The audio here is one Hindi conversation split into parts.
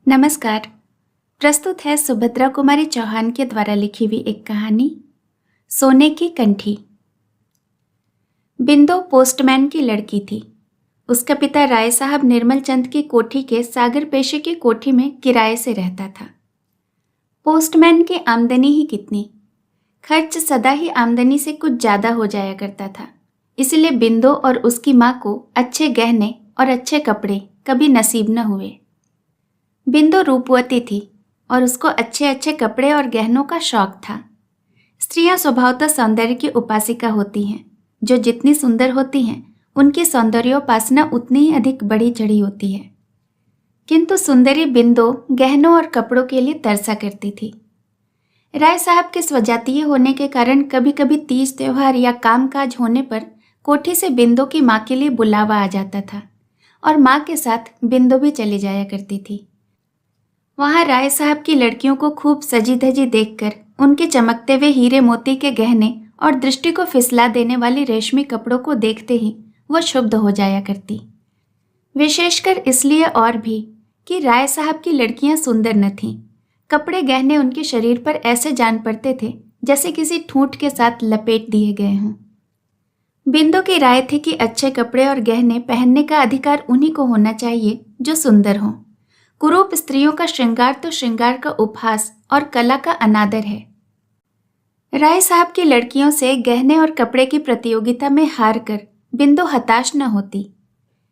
नमस्कार। प्रस्तुत है सुभद्रा कुमारी चौहान के द्वारा लिखी हुई एक कहानी सोने की कंठी। बिंदु पोस्टमैन की लड़की थी। उसका पिता राय साहब निर्मल चंद की कोठी के सागर पेशे की कोठी में किराए से रहता था। पोस्टमैन की आमदनी ही कितनी, खर्च सदा ही आमदनी से कुछ ज्यादा हो जाया करता था। इसलिए बिंदु और उसकी माँ को अच्छे गहने और अच्छे कपड़े कभी नसीब न हुए। बिंदु रूपवती थी और उसको अच्छे अच्छे कपड़े और गहनों का शौक था। स्त्रियां स्वभावतः सौंदर्य की उपासिका होती हैं। जो जितनी सुंदर होती हैं उनकी सौंदर्योपासना उतनी ही अधिक बढ़ी चढ़ी होती है। किंतु सुंदरी बिंदु गहनों और कपड़ों के लिए तरसा करती थी। राय साहब के स्वजातीय होने के कारण कभी कभी तीज त्योहार या कामकाज होने पर कोठी से बिंदु की माँ के लिए बुलावा आ जाता था और माँ के साथ बिंदु भी चली जाया करती थी। वहां राय साहब की लड़कियों को खूब सजी धजी देखकर उनके चमकते हुए हीरे मोती के गहने और दृष्टि को फिसला देने वाली रेशमी कपड़ों को देखते ही वह क्षुब्ध हो जाया करती। विशेषकर इसलिए और भी कि राय साहब की लड़कियां सुंदर न थीं। कपड़े गहने उनके शरीर पर ऐसे जान पड़ते थे जैसे किसी ठूंठ के साथ लपेट दिए गए हों। बिंदु की राय थी कि अच्छे कपड़े और गहने पहनने का अधिकार उन्हीं को होना चाहिए जो सुंदर हों। कुरूप स्त्रियों का श्रृंगार तो श्रृंगार का उपहास और कला का अनादर है। राय साहब की लड़कियों से गहने और कपड़े की प्रतियोगिता में हार कर बिंदु हताश न होती।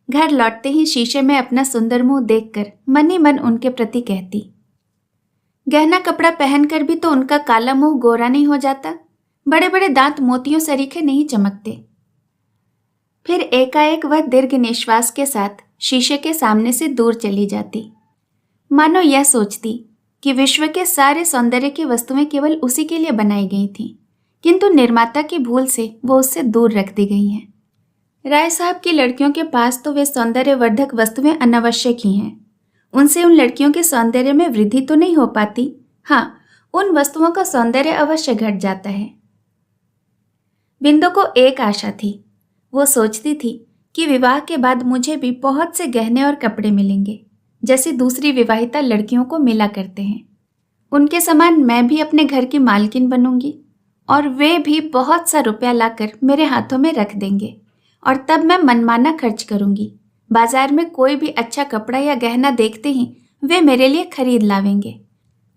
घर लौटते ही शीशे में अपना सुंदर मुंह देखकर मन ही मन उनके प्रति कहती, गहना कपड़ा पहनकर भी तो उनका काला मुंह गोरा नहीं हो जाता, बड़े बड़े दांत मोतियों सरीखे नहीं चमकते। फिर एकाएक वह दीर्घ निश्वास के साथ शीशे के सामने से दूर चली जाती, मानो यह सोचती कि विश्व के सारे सौंदर्य की वस्तुएं केवल उसी के लिए बनाई गई थीं, किंतु निर्माता की भूल से वो उससे दूर रख दी गई हैं। राय साहब की लड़कियों के पास तो वे सौंदर्यवर्धक वस्तुएं अनावश्यक ही हैं। उनसे उन लड़कियों के सौंदर्य में वृद्धि तो नहीं हो पाती, हाँ, उन वस्तुओं का सौंदर्य अवश्य घट जाता है। बिंदु को एक आशा थी। वो सोचती थी कि विवाह के बाद मुझे भी बहुत से गहने और कपड़े मिलेंगे, जैसे दूसरी विवाहिता लड़कियों को मिला करते हैं। उनके समान मैं भी अपने घर की मालकिन बनूंगी और वे भी बहुत सा रुपया लाकर मेरे हाथों में रख देंगे और तब मैं मनमाना खर्च करूंगी। बाजार में कोई भी अच्छा कपड़ा या गहना देखते ही वे मेरे लिए खरीद लावेंगे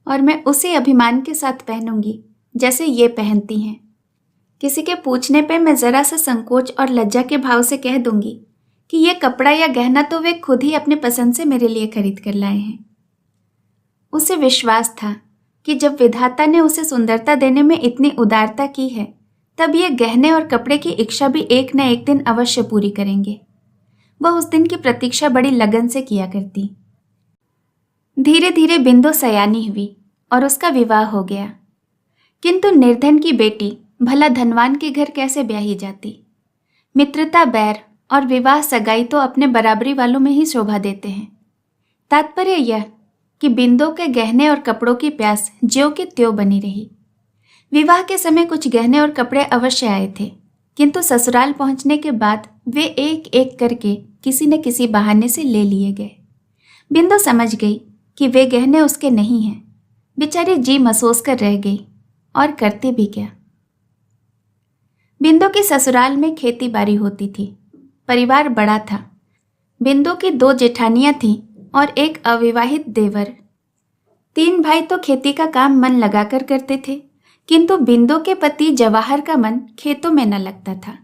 और मैं उसे अभिमान के साथ पहनूंगी जैसे ये पहनती हैं। किसी के पूछने पे मैं जरा सा संकोच और लज्जा के भाव से कह दूंगी कि ये कपड़ा या गहना तो वे खुद ही अपने पसंद से मेरे लिए खरीद कर लाए हैं। उसे विश्वास था कि जब विधाता ने उसे सुंदरता देने में इतनी उदारता की है, तब ये गहने और कपड़े की इच्छा भी एक न एक दिन अवश्य पूरी करेंगे। वह उस दिन की प्रतीक्षा बड़ी लगन से किया करती। धीरे धीरे बिंदु सयानी हुई और उसका विवाह हो गया। किंतु निर्धन की बेटी भला धनवान के घर कैसे ब्याही जाती? मित्रता, बैर और विवाह सगाई तो अपने बराबरी वालों में ही शोभा देते हैं। तात्पर्य यह कि बिंदु के गहने और कपड़ों की प्यास ज्यों की त्यों बनी रही। विवाह के समय कुछ गहने और कपड़े अवश्य आए थे, किंतु ससुराल पहुंचने के बाद वे एक एक करके किसी न किसी बहाने से ले लिए गए। बिंदु समझ गई कि वे गहने उसके नहीं हैं। बेचारी जी महसूस कर रह गई और करती भी क्या। बिंदु की ससुराल में खेती बाड़ी होती थी। परिवार बड़ा था। बिंदु की 2 जेठानियां थीं और एक अविवाहित देवर। 3 भाई तो खेती का काम मन लगाकर करते थे, किंतु बिंदु के पति जवाहर का मन खेतों में न लगता था।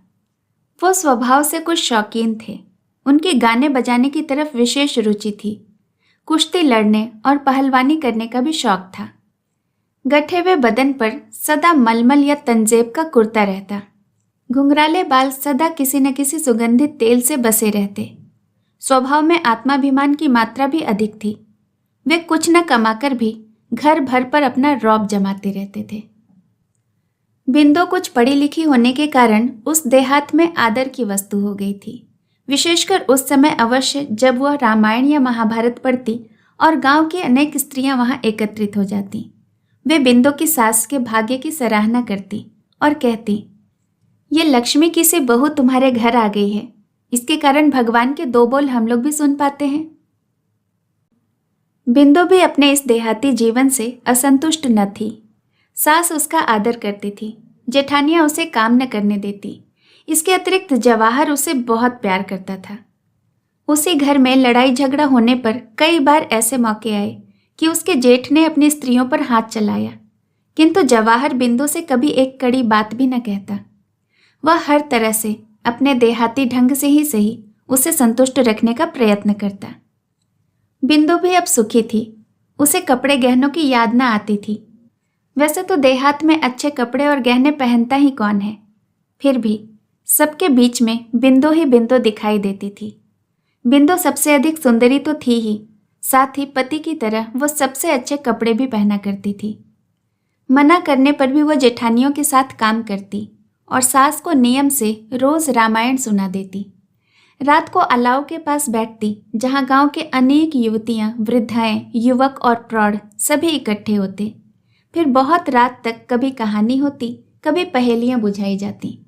वो स्वभाव से कुछ शौकीन थे। उनकी गाने बजाने की तरफ विशेष रुचि थी। कुश्ती लड़ने और पहलवानी करने का भी शौक था। गठे हुए बदन पर सदा मलमल या तंजेब का कुर्ता रहता। घुंघराले बाल सदा किसी न किसी सुगंधित तेल से बसे रहते। स्वभाव में आत्माभिमान की मात्रा भी अधिक थी। वे कुछ न कमाकर भी घर भर पर अपना रौब जमाते रहते थे। बिंदु कुछ पढ़ी लिखी होने के कारण उस देहात में आदर की वस्तु हो गई थी। विशेषकर उस समय अवश्य जब वह रामायण या महाभारत पढ़ती और गांव की अनेक स्त्रियां वहां एकत्रित हो जाती। वे बिंदु की सास के भाग्य की सराहना करती और कहती, ये लक्ष्मी की सी बहू तुम्हारे घर आ गई है, इसके कारण भगवान के 2 बोल हम लोग भी सुन पाते हैं। बिंदु भी अपने इस देहाती जीवन से असंतुष्ट न थी। सास उसका आदर करती थी, जेठानियां उसे काम न करने देती। इसके अतिरिक्त जवाहर उसे बहुत प्यार करता था। उसी घर में लड़ाई झगड़ा होने पर कई बार ऐसे मौके आए कि उसके जेठ ने अपनी स्त्रियों पर हाथ चलाया, किंतु जवाहर बिंदु से कभी एक कड़ी बात भी न कहता। वह हर तरह से अपने देहाती ढंग से ही सही उसे संतुष्ट रखने का प्रयत्न करता। बिंदु भी अब सुखी थी। उसे कपड़े गहनों की याद न आती थी। वैसे तो देहात में अच्छे कपड़े और गहने पहनता ही कौन है, फिर भी सबके बीच में बिंदु ही बिंदु दिखाई देती थी। बिंदु सबसे अधिक सुंदरी तो थी ही, साथ ही पति की तरह वो सबसे अच्छे कपड़े भी पहना करती थी। मना करने पर भी वह जेठानियों के साथ काम करती और सास को नियम से रोज रामायण सुना देती। रात को अलाव के पास बैठती, जहां गांव के अनेक युवतियां, वृद्धाएं, युवक और प्रौढ़ सभी इकट्ठे होते। फिर बहुत रात तक कभी कहानी होती, कभी पहेलियां बुझाई जाती।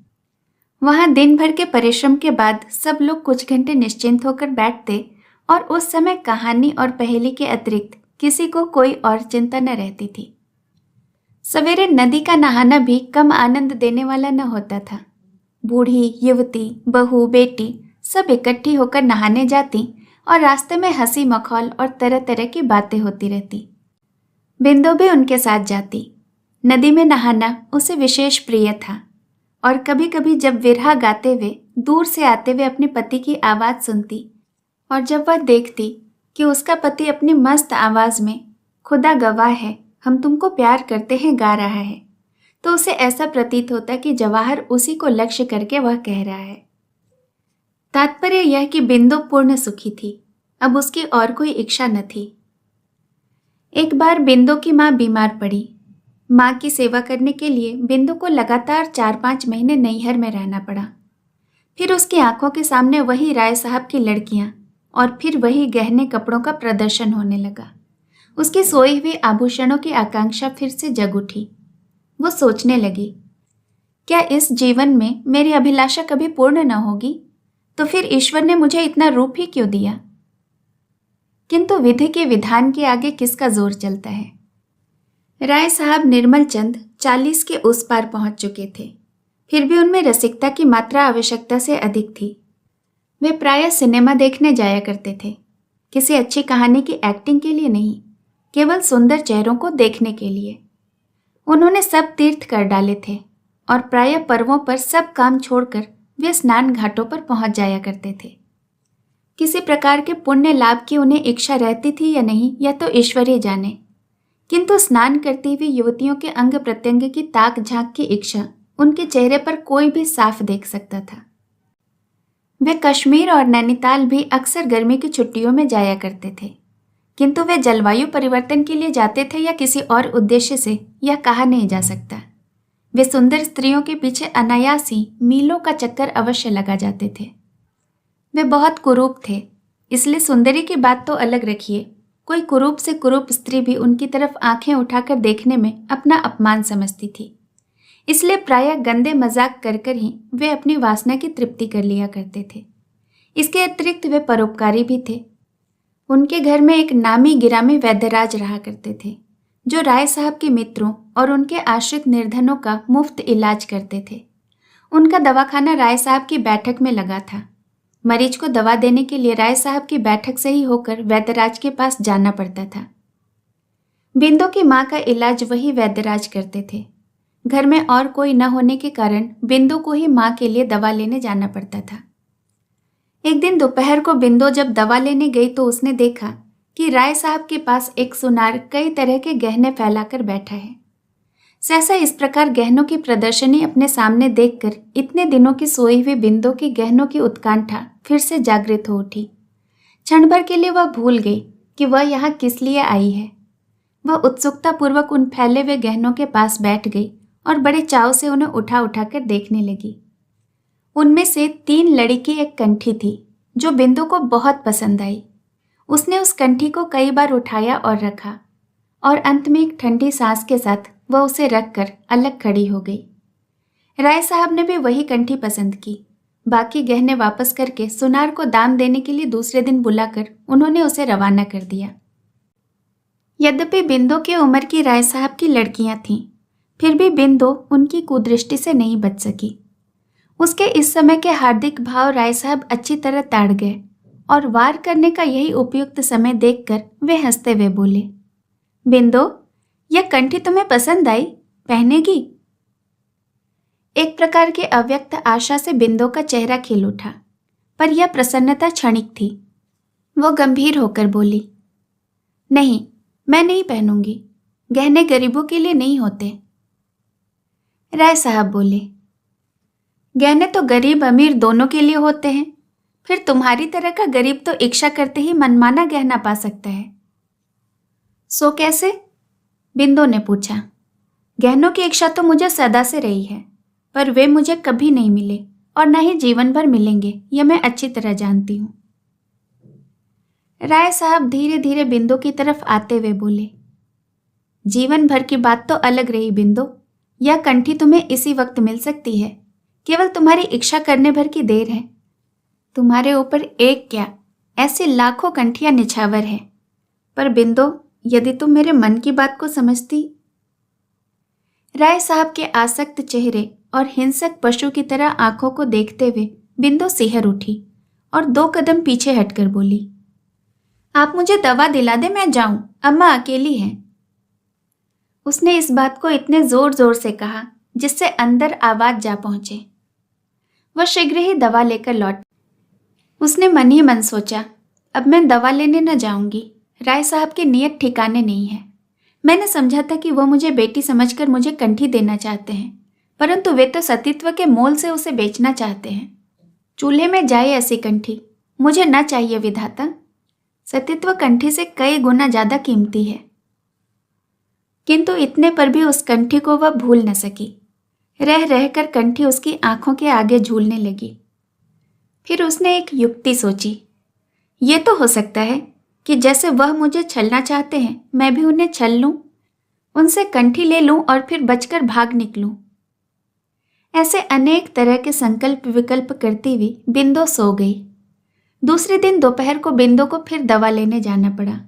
वहां दिन भर के परिश्रम के बाद सब लोग कुछ घंटे निश्चिंत होकर बैठते और उस समय कहानी और पहेली के अतिरिक्त किसी को कोई और चिंता न रहती थी। सवेरे नदी का नहाना भी कम आनंद देने वाला न होता था। बूढ़ी, युवती, बहू, बेटी सब इकट्ठी होकर नहाने जाती और रास्ते में हंसी मखौल और तरह तरह की बातें होती रहती। बिंदु भी उनके साथ जाती। नदी में नहाना उसे विशेष प्रिय था और कभी कभी जब विरहा गाते हुए दूर से आते हुए अपने पति की आवाज सुनती और जब वह देखती कि उसका पति अपनी मस्त आवाज में खुदा गवाह है, हम तुमको प्यार करते हैं गा रहा है, तो उसे ऐसा प्रतीत होता कि जवाहर उसी को लक्ष्य करके वह कह रहा है। तात्पर्य यह कि बिंदु पूर्ण सुखी थी। अब उसकी और कोई इच्छा न थी। एक बार बिंदु की मां बीमार पड़ी। मां की सेवा करने के लिए बिंदु को लगातार 4-5 महीने नैहर में रहना पड़ा। फिर उसकी आंखों के सामने वही राय साहब की लड़कियां और फिर वही गहने कपड़ों का प्रदर्शन होने लगा। उसकी सोई हुई आभूषणों की आकांक्षा फिर से जग उठी। वो सोचने लगी, क्या इस जीवन में मेरी अभिलाषा कभी पूर्ण न होगी? तो फिर ईश्वर ने मुझे इतना रूप ही क्यों दिया? किंतु विधि के विधान के आगे किसका जोर चलता है? राय साहब निर्मल चंद 40 के उस पार पहुंच चुके थे। फिर भी उनमें रसिकता की मात्रा आवश्यकता से अधिक थी। वे प्रायः सिनेमा देखने जाया करते थे, किसी अच्छी कहानी की एक्टिंग के लिए नहीं, केवल सुंदर चेहरों को देखने के लिए। उन्होंने सब तीर्थ कर डाले थे और प्रायः पर्वों पर सब काम छोड़कर वे स्नान घाटों पर पहुंच जाया करते थे। किसी प्रकार के पुण्य लाभ की उन्हें इच्छा रहती थी या नहीं, यह तो ईश्वर ही जाने, किंतु स्नान करती हुई युवतियों के अंग प्रत्यंग की ताक झांक की इच्छा उनके चेहरे पर कोई भी साफ देख सकता था। वे कश्मीर और नैनीताल भी अक्सर गर्मी की छुट्टियों में जाया करते थे, किंतु वे जलवायु परिवर्तन के लिए जाते थे या किसी और उद्देश्य से, यह कहा नहीं जा सकता। वे सुंदर स्त्रियों के पीछे अनायास ही मीलों का चक्कर अवश्य लगा जाते थे। वे बहुत कुरूप थे, इसलिए सुंदरी की बात तो अलग रखिए, कोई कुरूप से कुरूप स्त्री भी उनकी तरफ आंखें उठाकर देखने में अपना अपमान समझती थी। इसलिए प्रायः गंदे मजाक कर कर ही वे अपनी वासना की तृप्ति कर लिया करते थे। इसके अतिरिक्त वे परोपकारी भी थे। उनके घर में एक नामी गिरामी वैद्यराज रहा करते थे, जो राय साहब के मित्रों और उनके आश्रित निर्धनों का मुफ्त इलाज करते थे। उनका दवाखाना राय साहब की बैठक में लगा था। मरीज को दवा देने के लिए राय साहब की बैठक से ही होकर वैद्यराज के पास जाना पड़ता था। बिंदु की मां का इलाज वही वैद्यराज करते थे। घर में और कोई न होने के कारण बिंदु को ही मां के लिए दवा लेने जाना पड़ता था। एक दिन दोपहर को बिंदु जब दवा लेने गई तो उसने देखा कि राय साहब के पास एक सुनार कई तरह के गहने फैलाकर बैठा है। सहसा इस प्रकार गहनों की प्रदर्शनी अपने सामने देखकर इतने दिनों की सोई हुई बिंदु की गहनों की उत्कंठा फिर से जागृत हो उठी। क्षण भर के लिए वह भूल गई कि वह यहाँ किस लिए आई है। वह उत्सुकता पूर्वक उन फैले हुए गहनों के पास बैठ गई और बड़े चाव से उन्हें उठा उठाकर देखने लगी। उनमें से 3 लड़ी की एक कंठी थी जो बिंदु को बहुत पसंद आई। उसने उस कंठी को कई बार उठाया और रखा और अंत में एक ठंडी सांस के साथ वह उसे रखकर अलग खड़ी हो गई। राय साहब ने भी वही कंठी पसंद की। बाकी गहने वापस करके सुनार को दाम देने के लिए दूसरे दिन बुलाकर उन्होंने उसे रवाना कर दिया। यद्यपि बिंदु की उम्र की राय साहब की लड़कियां थीं, फिर भी बिंदु उनकी कुदृष्टि से नहीं बच सकी। उसके इस समय के हार्दिक भाव राय साहब अच्छी तरह ताड़ गए और वार करने का यही उपयुक्त समय देखकर वे हंसते हुए बोले, बिंदु, यह कंठी तुम्हें पसंद आई? पहनेगी? एक प्रकार की अव्यक्त आशा से बिंदु का चेहरा खिल उठा, पर यह प्रसन्नता क्षणिक थी। वो गंभीर होकर बोली, नहीं, मैं नहीं पहनूंगी। गहने गरीबों के लिए नहीं होते। राय साहब बोले, गहने तो गरीब अमीर दोनों के लिए होते हैं। फिर तुम्हारी तरह का गरीब तो इच्छा करते ही मनमाना गहना पा सकता है। सो कैसे? बिंदु ने पूछा। गहनों की इच्छा तो मुझे सदा से रही है, पर वे मुझे कभी नहीं मिले और न ही जीवन भर मिलेंगे, यह मैं अच्छी तरह जानती हूँ। राय साहब धीरे धीरे बिंदु की तरफ आते हुए बोले, जीवन भर की बात तो अलग रही बिंदु। यह कंठी तुम्हें इसी वक्त मिल सकती है, केवल तुम्हारी इच्छा करने भर की देर है। तुम्हारे ऊपर एक क्या, ऐसी लाखों कंठियां निछावर है। पर बिंदु, यदि तुम मेरे मन की बात को समझती। राय साहब के आसक्त चेहरे और हिंसक पशु की तरह आंखों को देखते हुए बिंदु सिहर उठी और 2 कदम पीछे हटकर बोली, आप मुझे दवा दिला दे, मैं जाऊं, अम्मा अकेली हैं। उसने इस बात को इतने जोर जोर से कहा जिससे अंदर आवाज जा पहुंचे। वह शीघ्र ही दवा लेकर लौट। उसने मन ही मन सोचा, अब मैं दवा लेने न जाऊंगी। राय साहब की नीयत ठिकाने नहीं है। मैंने समझा था कि वह मुझे बेटी समझकर मुझे कंठी देना चाहते हैं, परंतु वे तो सतीत्व के मोल से उसे बेचना चाहते हैं। चूल्हे में जाए ऐसी कंठी मुझे न चाहिए विधाता। सतीत्व कंठी से कई गुना ज्यादा कीमती है। किंतु इतने पर भी उस कंठी को वह भूल न सकी। रह रहकर कंठी उसकी आंखों के आगे झूलने लगी। फिर उसने एक युक्ति सोची। ये तो हो सकता है कि जैसे वह मुझे छलना चाहते हैं, मैं भी उन्हें छल लूं, उनसे कंठी ले लूं और फिर बचकर भाग निकलूं। ऐसे अनेक तरह के संकल्प विकल्प करती हुई बिंदु सो गई। दूसरे दिन दोपहर को बिंदु को फिर दवा लेने जाना पड़ा।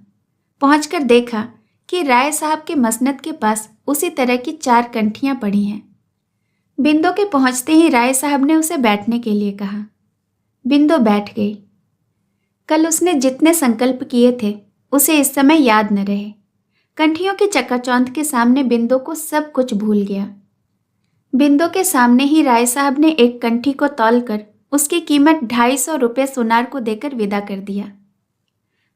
पहुंचकर देखा कि राय साहब के मसनद के पास उसी तरह की 4 कंठियां पड़ी हैं। बिंदु के पहुंचते ही राय साहब ने उसे बैठने के लिए कहा। बिंदु बैठ गई। कल उसने जितने संकल्प किए थे उसे इस समय याद न रहे। कंठियों की चकाचौंध के सामने बिंदु को सब कुछ भूल गया। बिंदु के सामने ही राय साहब ने एक कंठी को तौलकर उसकी कीमत 250 रुपये सुनार को देकर विदा कर दिया।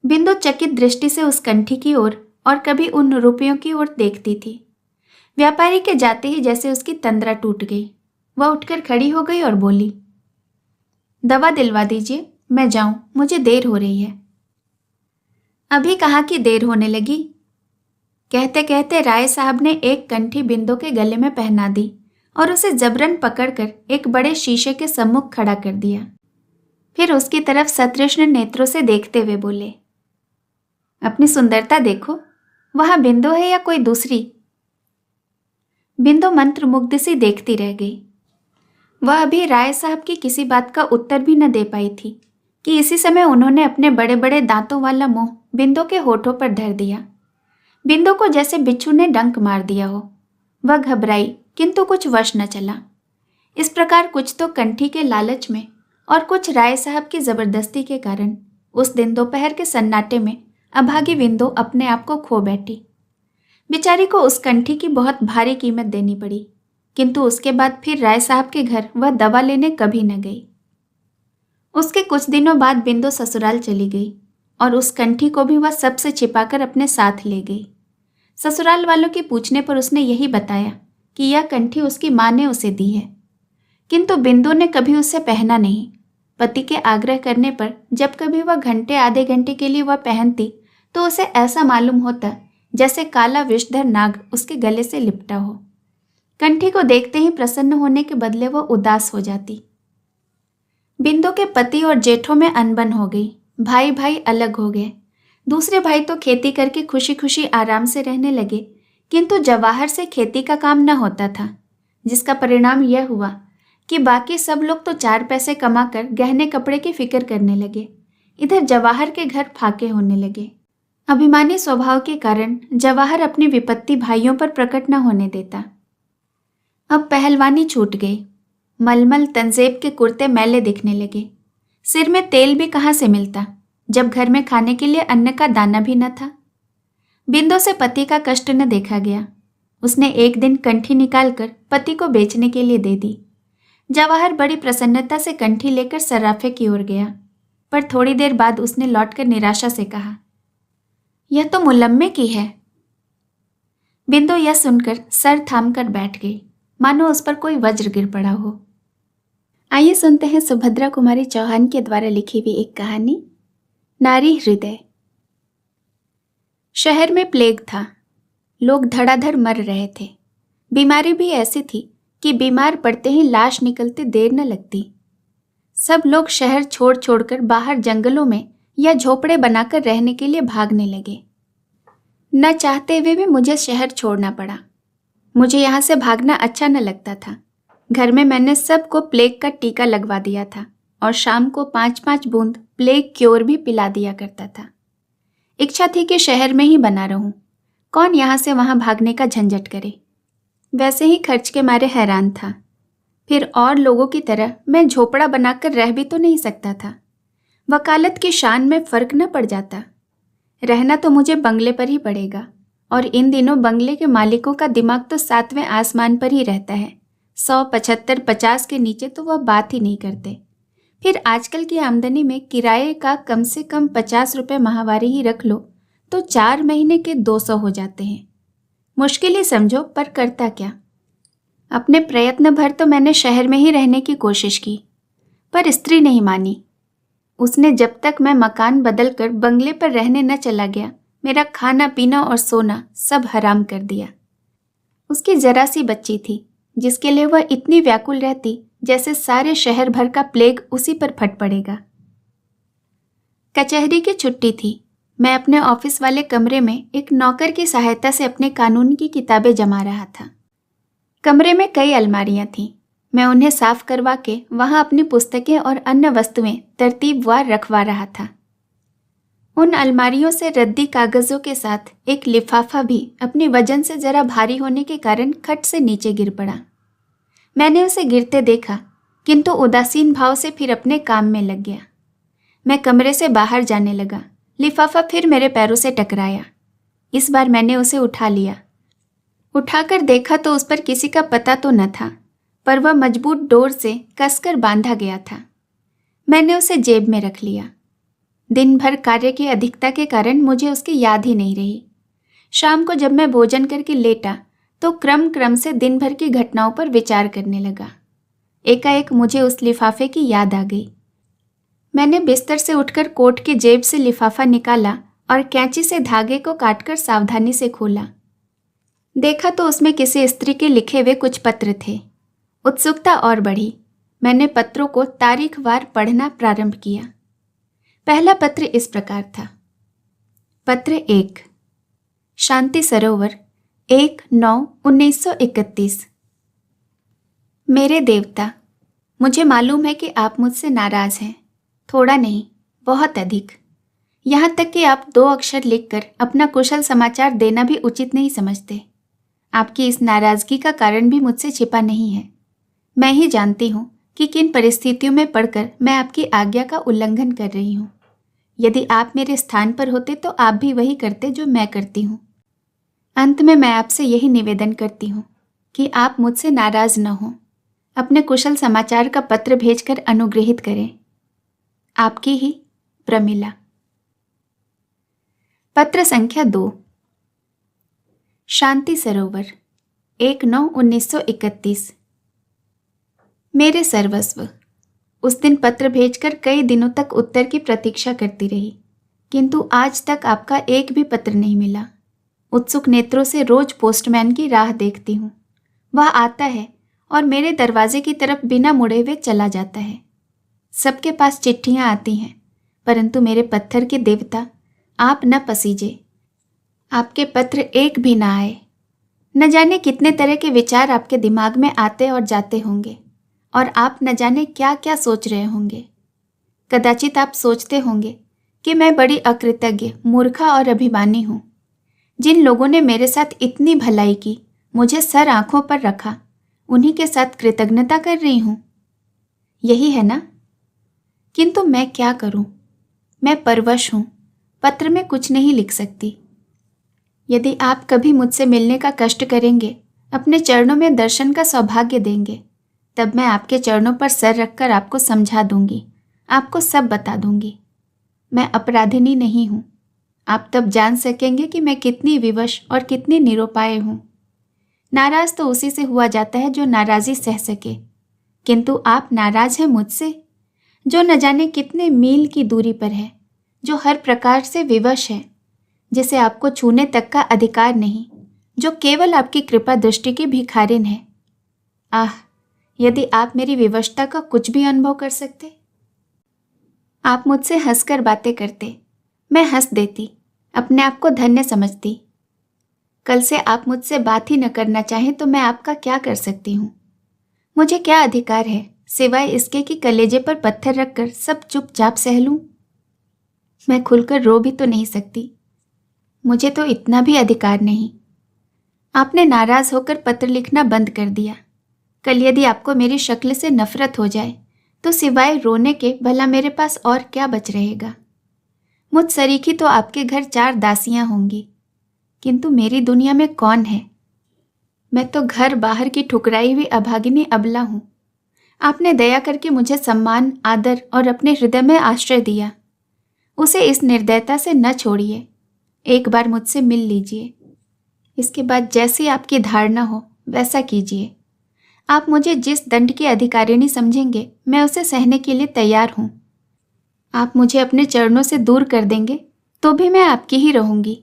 बिंदु चकित दृष्टि से उस कंठी की ओर और कभी उन रुपयों की ओर देखती थी। व्यापारी के जाते ही जैसे उसकी तंद्रा टूट गई। वह उठकर खड़ी हो गई और बोली, दवा दिलवा दीजिए, मैं जाऊं, मुझे देर हो रही है। अभी कहाँ की देर होने लगी? कहते कहते राय साहब ने एक कंठी बिंदु के गले में पहना दी और उसे जबरन पकड़कर एक बड़े शीशे के सम्मुख खड़ा कर दिया। फिर उसकी तरफ सतृष्ण नेत्रों से देखते हुए बोले, अपनी सुंदरता देखो, वहां बिंदु है या कोई दूसरी? बिंदु मंत्रमुग्ध सी देखती रह गई। वह अभी राय साहब की किसी बात का उत्तर भी न दे पाई थी कि इसी समय उन्होंने अपने बड़े बड़े दांतों वाला मुंह बिंदु के होठों पर धर दिया। बिंदु को जैसे बिच्छू ने डंक मार दिया हो। वह घबराई किंतु कुछ वश न चला। इस प्रकार कुछ तो कंठी के लालच में और कुछ राय साहब की जबरदस्ती के कारण उस दिन दोपहर के सन्नाटे में अभागी बिंदु अपने आप को खो बैठी। बेचारी को उस कंठी की बहुत भारी कीमत देनी पड़ी, किंतु उसके बाद फिर राय साहब के घर वह दवा लेने कभी न गई। उसके कुछ दिनों बाद बिंदु ससुराल चली गई और उस कंठी को भी वह सबसे छिपाकर अपने साथ ले गई। ससुराल वालों के पूछने पर उसने यही बताया कि यह कंठी उसकी माँ ने उसे दी है, किंतु बिंदु ने कभी उसे पहना नहीं। पति के आग्रह करने पर जब कभी वह घंटे आधे घंटे के लिए वह पहनती तो उसे ऐसा मालूम होता जैसे काला विषधर नाग उसके गले से लिपटा हो। कंठी को देखते ही प्रसन्न होने के बदले वह उदास हो जाती। बिंदु के पति और जेठों में अनबन हो गई। भाई भाई अलग हो गए। दूसरे भाई तो खेती करके खुशी खुशी आराम से रहने लगे, किंतु जवाहर से खेती का काम न होता था, जिसका परिणाम यह हुआ कि बाकी सब लोग तो 4 पैसे कमाकर गहने कपड़े की फिक्र करने लगे। इधर जवाहर के घर फाके होने लगे। अभिमानी स्वभाव के कारण जवाहर अपनी विपत्ति भाइयों पर प्रकट न होने देता। अब पहलवानी छूट गई। मलमल तंजेब के कुर्ते मैले दिखने लगे। सिर में तेल भी कहाँ से मिलता, जब घर में खाने के लिए अन्न का दाना भी न था। बिंदु से पति का कष्ट न देखा गया। उसने एक दिन कंठी निकालकर पति को बेचने के लिए दे दी। जवाहर बड़ी प्रसन्नता से कंठी लेकर सर्राफे की ओर गया, पर थोड़ी देर बाद उसने लौटकर निराशा से कहा, यह तो मुलम्मे की है। बिंदु यह सुनकर सर थाम कर बैठ गई, मानो उस पर कोई वज्र गिर पड़ा हो। आइए सुनते हैं सुभद्रा कुमारी चौहान के द्वारा लिखी हुई एक कहानी, नारी हृदय। शहर में प्लेग था। लोग धड़ाधड़ मर रहे थे। बीमारी भी ऐसी थी कि बीमार पड़ते ही लाश निकलते देर न लगती। सब लोग शहर छोड़ छोड़कर बाहर जंगलों में या झोपड़े बनाकर रहने के लिए भागने लगे। न चाहते हुए भी मुझे शहर छोड़ना पड़ा। मुझे यहाँ से भागना अच्छा न लगता था। घर में मैंने सबको प्लेग का टीका लगवा दिया था और शाम को 5-5 बूंद प्लेग क्योर भी पिला दिया करता था। इच्छा थी कि शहर में ही बना रहूं। कौन यहाँ से वहाँ भागने का झंझट करे। वैसे ही खर्च के मारे हैरान था। फिर और लोगों की तरह मैं झोपड़ा बनाकर रह भी तो नहीं सकता था। वकालत की शान में फर्क न पड़ जाता। रहना तो मुझे बंगले पर ही पड़ेगा, और इन दिनों बंगले के मालिकों का दिमाग तो 7वें आसमान पर ही रहता है। 100, 75, 50 के नीचे तो वह बात ही नहीं करते। फिर आजकल की आमदनी में किराए का कम से कम 50 रुपये माहवारी ही रख लो तो 4 महीने के 200 हो जाते हैं। मुश्किल ही समझो, पर करता क्या। अपने प्रयत्न भर तो मैंने शहर में ही रहने की कोशिश की, पर स्त्री नहीं मानी। उसने जब तक मैं मकान बदलकर बंगले पर रहने न चला गया, मेरा खाना पीना और सोना सब हराम कर दिया। उसकी जरा सी बच्ची थी, जिसके लिए वह इतनी व्याकुल रहती जैसे सारे शहर भर का प्लेग उसी पर फट पड़ेगा। कचहरी की छुट्टी थी। मैं अपने ऑफिस वाले कमरे में एक नौकर की सहायता से अपने कानून की किताबें जमा रहा था। कमरे में कई अलमारियां थीं। मैं उन्हें साफ करवा के वहां अपनी पुस्तकें और अन्य वस्तुएं तरतीबवार रखवा रहा था। उन अलमारियों से रद्दी कागजों के साथ एक लिफाफा भी अपनी वजन से जरा भारी होने के कारण खट से नीचे गिर पड़ा। मैंने उसे गिरते देखा, किंतु उदासीन भाव से फिर अपने काम में लग गया। मैं कमरे से बाहर जाने लगा। लिफाफा फिर मेरे पैरों से टकराया। इस बार मैंने उसे उठा लिया। उठाकर देखा तो उस पर किसी का पता तो न था, पर वह मजबूत डोर से कसकर बांधा गया था। मैंने उसे जेब में रख लिया। दिन भर कार्य की अधिकता के कारण मुझे उसकी याद ही नहीं रही। शाम को जब मैं भोजन करके लेटा तो क्रम क्रम से दिन भर की घटनाओं पर विचार करने लगा। एकाएक मुझे उस लिफाफे की याद आ गई। मैंने बिस्तर से उठकर कोट की जेब से लिफाफा निकाला और कैंची से धागे को काटकर सावधानी से खोला। देखा तो उसमें किसी स्त्री के लिखे हुए कुछ पत्र थे। उत्सुकता और बढ़ी। मैंने पत्रों को तारीखवार पढ़ना प्रारंभ किया। पहला पत्र इस प्रकार था। पत्र 1, शांति सरोवर, 1/9/1931। मेरे देवता, मुझे मालूम है कि आप मुझसे नाराज हैं। थोड़ा नहीं, बहुत अधिक। यहाँ तक कि आप 2 अक्षर लिखकर अपना कुशल समाचार देना भी उचित नहीं समझते। आपकी इस नाराजगी का कारण भी मुझसे छिपा नहीं है। मैं ही जानती हूँ कि किन परिस्थितियों में पड़कर मैं आपकी आज्ञा का उल्लंघन कर रही हूँ। यदि आप मेरे स्थान पर होते तो आप भी वही करते जो मैं करती हूँ। अंत में मैं आपसे यही निवेदन करती हूँ कि आप मुझसे नाराज न हों। अपने कुशल समाचार का पत्र भेजकर अनुग्रहित करें। आपकी ही प्रमिला। पत्र संख्या 2, शांति सरोवर, 1/9/1931। मेरे सर्वस्व। उस दिन पत्र भेजकर कई दिनों तक उत्तर की प्रतीक्षा करती रही, किंतु आज तक आपका एक भी पत्र नहीं मिला। उत्सुक नेत्रों से रोज पोस्टमैन की राह देखती हूँ। वह आता है और मेरे दरवाजे की तरफ बिना मुड़े हुए चला जाता है। सबके पास चिट्ठियाँ आती हैं, परंतु मेरे पत्थर के देवता आप न पसीजे। आपके पत्र एक भी ना आए। न जाने कितने तरह के विचार आपके दिमाग में आते और जाते होंगे, और आप न जाने क्या क्या सोच रहे होंगे। कदाचित आप सोचते होंगे कि मैं बड़ी अकृतज्ञ, मूर्खा और अभिमानी हूँ। जिन लोगों ने मेरे साथ इतनी भलाई की, मुझे सर आंखों पर रखा, उन्हीं के साथ कृतज्ञता कर रही हूँ। यही है ना? किंतु मैं क्या करूँ? मैं परवश हूँ, पत्र में कुछ नहीं लिख सकती। यदि आप कभी मुझसे मिलने का कष्ट करेंगे, अपने चरणों में दर्शन का सौभाग्य देंगे, तब मैं आपके चरणों पर सर रखकर आपको समझा दूंगी, आपको सब बता दूंगी। मैं अपराधिनी नहीं हूँ। आप तब जान सकेंगे कि मैं कितनी विवश और कितनी निरुपाय हूँ। नाराज तो उसी से हुआ जाता है जो नाराजी सह सके, किंतु आप नाराज हैं मुझसे, जो न जाने कितने मील की दूरी पर है, जो हर प्रकार से विवश है, जिसे आपको छूने तक का अधिकार नहीं, जो केवल आपकी कृपा दृष्टि की भिखारिन है। आह, यदि आप मेरी विवशता का कुछ भी अनुभव कर सकते। आप मुझसे हंसकर बातें करते, मैं हंस देती, अपने आप को धन्य समझती। कल से आप मुझसे बात ही न करना चाहें तो मैं आपका क्या कर सकती हूँ? मुझे क्या अधिकार है सिवाय इसके कि कलेजे पर पत्थर रखकर सब चुपचाप सह लूं? मैं खुलकर रो भी तो नहीं सकती। मुझे तो इतना भी अधिकार नहीं। आपने नाराज होकर पत्र लिखना बंद कर दिया। कल यदि आपको मेरी शक्ल से नफरत हो जाए तो सिवाय रोने के भला मेरे पास और क्या बच रहेगा? मुझ सरीखी तो आपके घर 4 दासियां होंगी, किंतु मेरी दुनिया में कौन है? मैं तो घर बाहर की ठुकराई हुई अभागिनी अबला हूँ। आपने दया करके मुझे सम्मान, आदर और अपने हृदय में आश्रय दिया। उसे इस निर्दयता से न छोड़िए। एक बार मुझसे मिल लीजिए। इसके बाद जैसी आपकी धारणा हो वैसा कीजिए। आप मुझे जिस दंड की अधिकारिणी समझेंगे, मैं उसे सहने के लिए तैयार हूँ। आप मुझे अपने चरणों से दूर कर देंगे तो भी मैं आपकी ही रहूंगी,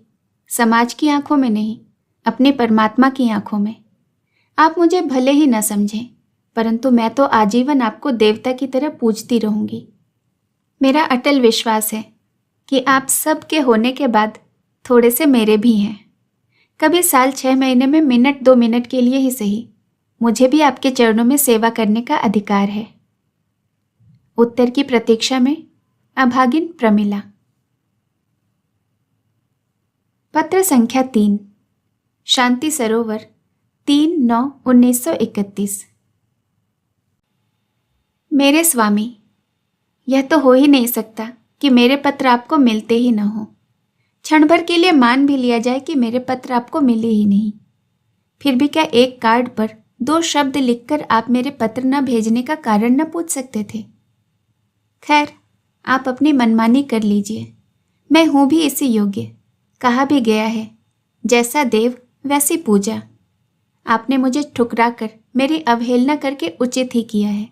समाज की आंखों में नहीं, अपने परमात्मा की आंखों में। आप मुझे भले ही न समझें, परंतु मैं तो आजीवन आपको देवता की तरह पूजती रहूंगी। मेरा अटल विश्वास है कि आप सब के होने के बाद थोड़े से मेरे भी हैं। कभी साल 6 महीने में मिनट 2 मिनट के लिए ही सही, मुझे भी आपके चरणों में सेवा करने का अधिकार है। उत्तर की प्रतीक्षा में, अभागिन प्रमिला। पत्र संख्या 3, शांति सरोवर, 3/9/1931। मेरे स्वामी, यह तो हो ही नहीं सकता कि मेरे पत्र आपको मिलते ही न हो। क्षण भर के लिए मान भी लिया जाए कि मेरे पत्र आपको मिले ही नहीं, फिर भी क्या एक कार्ड पर 2 शब्द लिखकर आप मेरे पत्र न भेजने का कारण न पूछ सकते थे? खैर, आप अपनी मनमानी कर लीजिए। मैं हूं भी इसी योग्य। कहा भी गया है, जैसा देव वैसी पूजा। आपने मुझे ठुकरा कर, मेरी अवहेलना करके उचित ही किया है।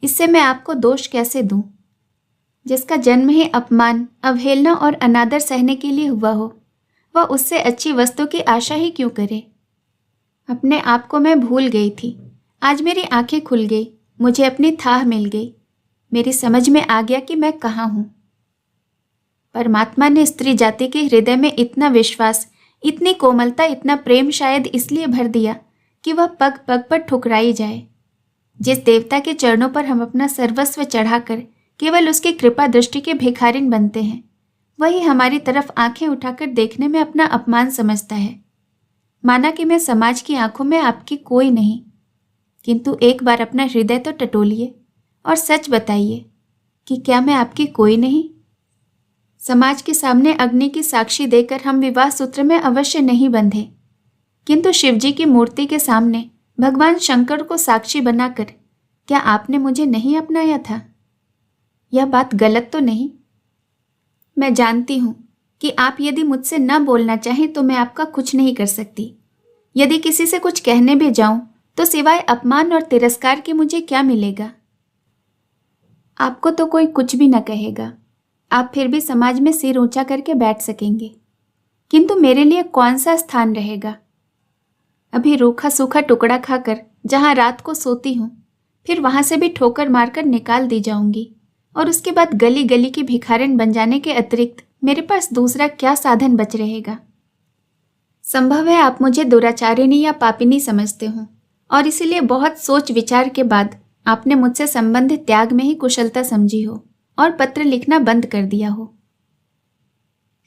इससे मैं आपको दोष कैसे दूं? जिसका जन्म ही अपमान, अवहेलना और अनादर सहने के लिए हुआ हो, वह उससे अच्छी वस्तु की आशा ही क्यों करे? अपने आप को मैं भूल गई थी। आज मेरी आंखें खुल गई, मुझे अपनी थाह मिल गई। मेरी समझ में आ गया कि मैं कहाँ हूँ। परमात्मा ने स्त्री जाति के हृदय में इतना विश्वास, इतनी कोमलता, इतना प्रेम शायद इसलिए भर दिया कि वह पग पग पर ठुकराई जाए। जिस देवता के चरणों पर हम अपना सर्वस्व चढ़ाकर केवल उसकी कृपा दृष्टि के भिखारिन बनते हैं, वही हमारी तरफ आंखें उठाकर देखने में अपना अपमान समझता है। माना कि मैं समाज की आंखों में आपकी कोई नहीं, किंतु एक बार अपना हृदय तो टटोलिए और सच बताइए कि क्या मैं आपकी कोई नहीं? समाज के सामने अग्नि की साक्षी देकर हम विवाह सूत्र में अवश्य नहीं बंधे, किंतु शिवजी की मूर्ति के सामने भगवान शंकर को साक्षी बनाकर क्या आपने मुझे नहीं अपनाया था? यह बात गलत तो नहीं? मैं जानती हूं कि आप यदि मुझसे न बोलना चाहें तो मैं आपका कुछ नहीं कर सकती। यदि किसी से कुछ कहने भी जाऊं तो सिवाय अपमान और तिरस्कार के मुझे क्या मिलेगा? आपको तो कोई कुछ भी न कहेगा, आप फिर भी समाज में सिर ऊंचा करके बैठ सकेंगे, किंतु मेरे लिए कौन सा स्थान रहेगा? अभी रूखा सूखा टुकड़ा खाकर जहां रात को सोती हूं, फिर वहां से भी ठोकर मारकर निकाल दी जाऊंगी, और उसके बाद गली गली की भिखारिन बन जाने के अतिरिक्त मेरे पास दूसरा क्या साधन बच रहेगा? संभव है आप मुझे दुराचारिणी या पापिनी समझते हो, और इसीलिए बहुत सोच विचार के बाद आपने मुझसे संबंध त्याग में ही कुशलता समझी हो और पत्र लिखना बंद कर दिया हो।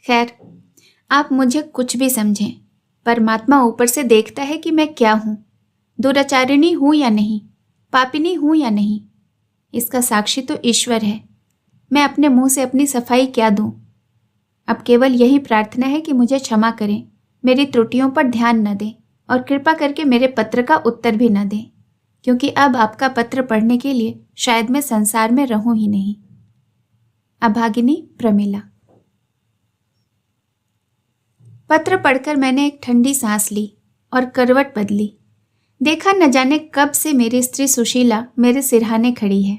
खैर, आप मुझे कुछ भी समझें, परमात्मा ऊपर से देखता है कि मैं क्या हूं, दुराचारिणी हूं या नहीं, पापिनी हूं या नहीं। इसका साक्षी तो ईश्वर है। मैं अपने मुंह से अपनी सफाई क्या दूं? अब केवल यही प्रार्थना है कि मुझे क्षमा करें, मेरी त्रुटियों पर ध्यान न दें और कृपा करके मेरे पत्र का उत्तर भी न दें, क्योंकि अब आपका पत्र पढ़ने के लिए शायद मैं संसार में रहूं ही नहीं। अभागिनी प्रमिला। पत्र पढ़कर मैंने एक ठंडी सांस ली और करवट बदली। देखा न जाने कब से मेरी स्त्री सुशीला मेरे सिरहाने खड़ी है।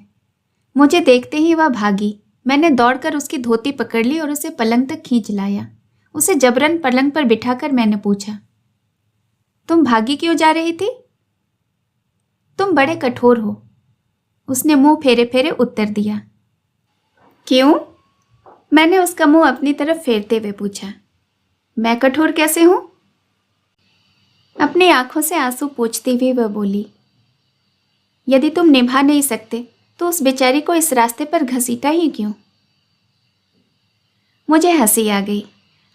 मुझे देखते ही वह भागी। मैंने दौड़कर उसकी धोती पकड़ ली और उसे पलंग तक खींच लाया। उसे जबरन पलंग पर बिठाकर मैंने पूछा, तुम भागी क्यों जा रही थी? तुम बड़े कठोर हो, उसने मुंह फेरे फेरे उत्तर दिया। क्यों? मैंने उसका मुंह अपनी तरफ फेरते हुए पूछा। मैं कठोर कैसे हूं? अपनी आंखों से आंसू पोंछती हुई वह बोली, यदि तुम निभा नहीं सकते तो उस बेचारी को इस रास्ते पर घसीटा ही क्यों? मुझे हंसी आ गई।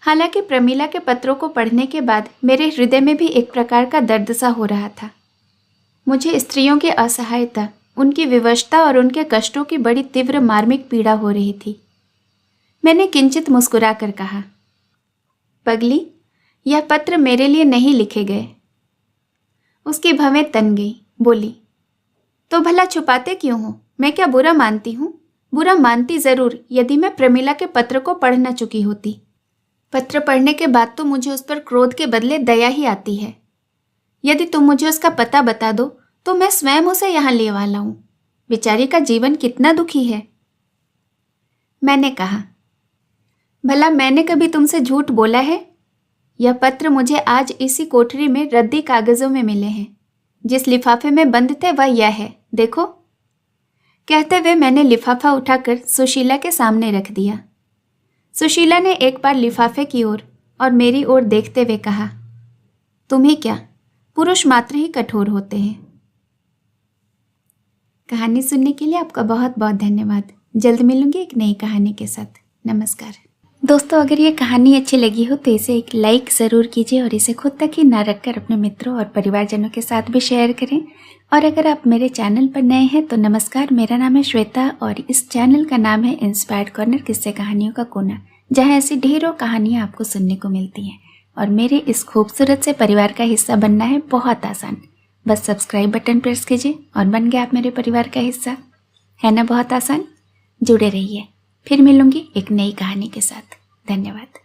हालांकि प्रमीला के पत्रों को पढ़ने के बाद मेरे हृदय में भी एक प्रकार का दर्द सा हो रहा था। मुझे स्त्रियों की असहायता, उनकी विवशता और उनके कष्टों की बड़ी तीव्र मार्मिक पीड़ा हो रही थी। मैंने किंचित मुस्कुरा कर कहा, पगली, यह पत्र मेरे लिए नहीं लिखे गए। उसकी भवें तन गई, बोली, तो भला छुपाते क्यों हो? मैं क्या बुरा मानती हूँ? बुरा मानती जरूर यदि मैं प्रमिला के पत्र को पढ़ न चुकी होती। पत्र पढ़ने के बाद तो मुझे उस पर क्रोध के बदले दया ही आती है। यदि तुम मुझे उसका पता बता दो तो मैं स्वयं उसे यहाँ ले वाला हूँ। बेचारी का जीवन कितना दुखी है। मैंने कहा, भला मैंने कभी तुमसे झूठ बोला है? यह पत्र मुझे आज इसी कोठरी में रद्दी कागजों में मिले हैं। जिस लिफाफे में बंद थे वह यह है, देखो। कहते हुए मैंने लिफाफा उठाकर सुशीला के सामने रख दिया। सुशीला ने एक बार लिफाफे की ओर और मेरी ओर देखते हुए कहा, तुम ही क्या, पुरुष मात्र ही कठोर होते हैं। कहानी सुनने के लिए आपका बहुत बहुत धन्यवाद। जल्द मिलूंगी एक नई कहानी के साथ। नमस्कार दोस्तों, अगर ये कहानी अच्छी लगी हो तो इसे एक लाइक ज़रूर कीजिए और इसे खुद तक ही ना रखकर अपने मित्रों और परिवारजनों के साथ भी शेयर करें। और अगर आप मेरे चैनल पर नए हैं तो नमस्कार, मेरा नाम है श्वेता और इस चैनल का नाम है इंस्पायर्ड कॉर्नर, किस्से कहानियों का कोना, जहाँ ऐसी ढेरों कहानियाँ आपको सुनने को मिलती हैं। और मेरे इस खूबसूरत से परिवार का हिस्सा बनना है बहुत आसान। बस सब्सक्राइब बटन प्रेस कीजिए और बन गया आप मेरे परिवार का हिस्सा। है ना बहुत आसान? जुड़े रहिए। फिर मिलूंगी एक नई कहानी के साथ। धन्यवाद।